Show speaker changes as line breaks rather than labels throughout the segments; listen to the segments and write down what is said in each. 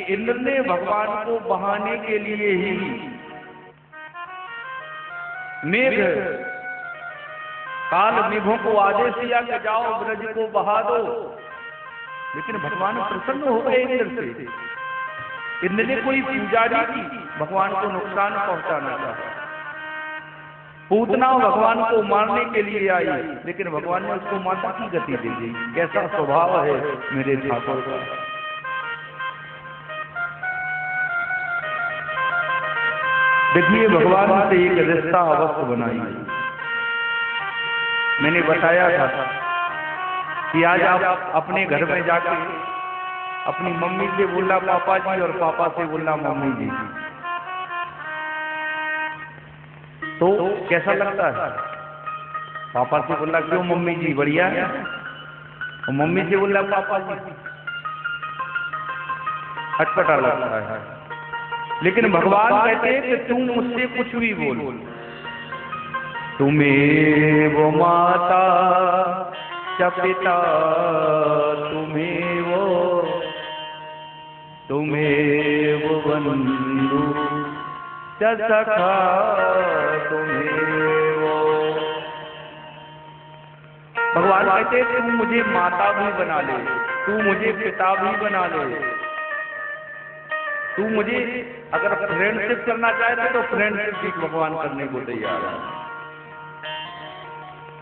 इंद्र ने भगवान को बहाने के लिए ही मेघ काल मेघों को आदेश दिया कि जाओ ब्रज को बहा दो, लेकिन भगवान प्रसन्न हो गए इंद्र से। इंद्र ने कोई पूजा नहीं की, भगवान को नुकसान पहुंचाना था। पूतना भगवान को मारने के लिए आई, लेकिन भगवान ने उसको माता की गति दे दी। कैसा स्वभाव है मेरे ठाकुर का। देखिए, भगवान से एक रिश्ता अवश्य बनाइए। मैंने बताया था कि आज आप अपने घर में जाके अपनी मम्मी से बोलना पापा जी और पापा से बोलना मम्मी जी, तो कैसा लगता है? पापा से बोलना क्यों मम्मी जी बढ़िया है, और मम्मी से बोलना पापा जी अटपटा लगता है। लेकिन भगवान कहते हैं कि तुम मुझसे कुछ भी बोल, तुम्हें वो माता च पिता, तुम्हें वो बंधु च सखा, तुम्हें वो। भगवान कहते हैं तू मुझे माता भी बना ले, तू मुझे पिता भी बना ले, तू मुझे अगर फ्रेंडशिप करना चाहे तो फ्रेंडशिप भी भगवान करने को तैयार है,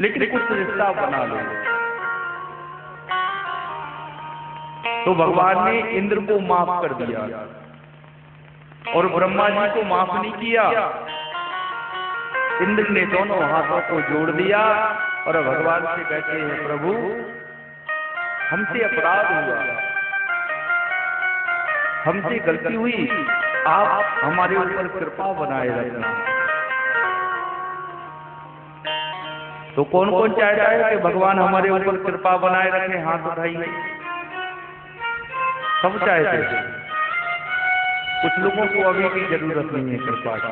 लेकिन कुछ रिश्ता बना लो। तो भगवान ने इंद्र को माफ कर दिया और ब्रह्मा जी को माफ नहीं किया। इंद्र ने दोनों हाथों को जोड़ दिया और भगवान से कहते हैं, प्रभु हमसे अपराध हुआ, हमसे गलती हुई, आप हमारे ऊपर कृपा बनाए रखना। तो कौन कौन चाहता है कि भगवान हमारे ऊपर कृपा बनाए रखे? हाथ उठाइए। सब चाहते हैं। कुछ लोगों को अभी भी जरूरत नहीं है कृपा की,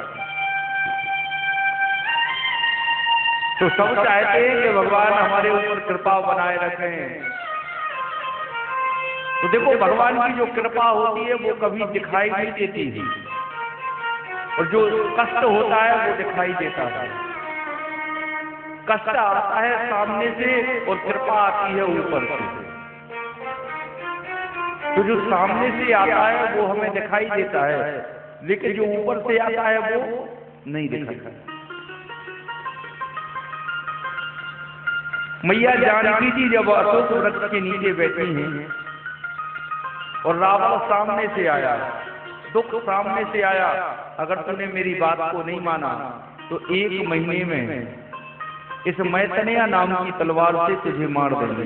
तो सब चाहते हैं कि भगवान हमारे ऊपर कृपा बनाए रखें। तो देखो, भगवान की जो कृपा होती है वो कभी दिखाई नहीं देती है, और जो कष्ट होता है वो दिखाई देता है। कष्ट आता है सामने से और कृपा आती है ऊपर से। तो जो सामने से आता है वो हमें दिखाई देता है, लेकिन जो ऊपर से आता है वो नहीं दिखाता। मैया जानकी जी जब अशोक वृक्ष के नीचे बैठी हैं और रावण सामने से आया, दुख सामने से आया, अगर तूने मेरी बात को नहीं माना तो 1 महीने में इस मैतनिया नाम की तलवार से तुझे मार देंगे।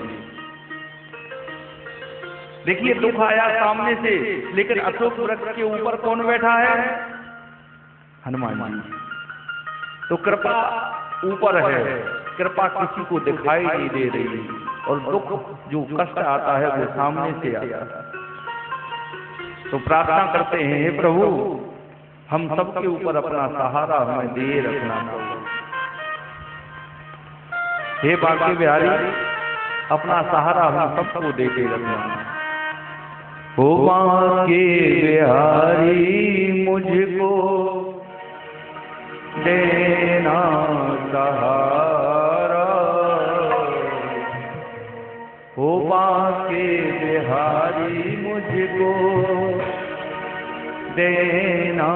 देखिए, दुख आया सामने से, लेकिन अशोक वृक्ष के ऊपर कौन बैठा है? हनुमान जी। तो कृपा ऊपर है, कृपा किसी को दिखाई नहीं दे रही, और दुख जो कष्ट आता है वो सामने से आता है। तो प्रार्थना करते हैं, हे प्रभु हम सबके ऊपर अपना सहारा हमें दे रखना। हे बांके बिहारी, अपना सहारा हम सबको दे के रखना। हो बांके बिहारी मुझको देना सहारा, हो बांके बिहारी मुझको देना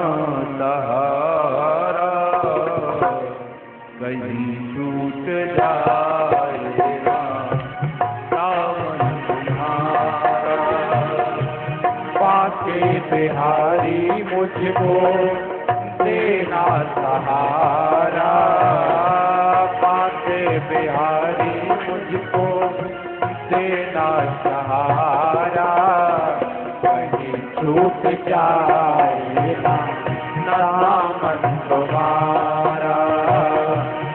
सहारा, कहीं छूट जाएगा सावन तुम्हारा। बांके बिहारी मुझको देना सहारा, बांके बिहारी मुझको देना सहारा, कहीं छूट जाएगा दामन तुम्हारा,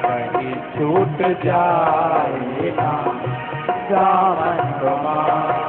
कहीं छूट जाएगा दामन तुम्हारा।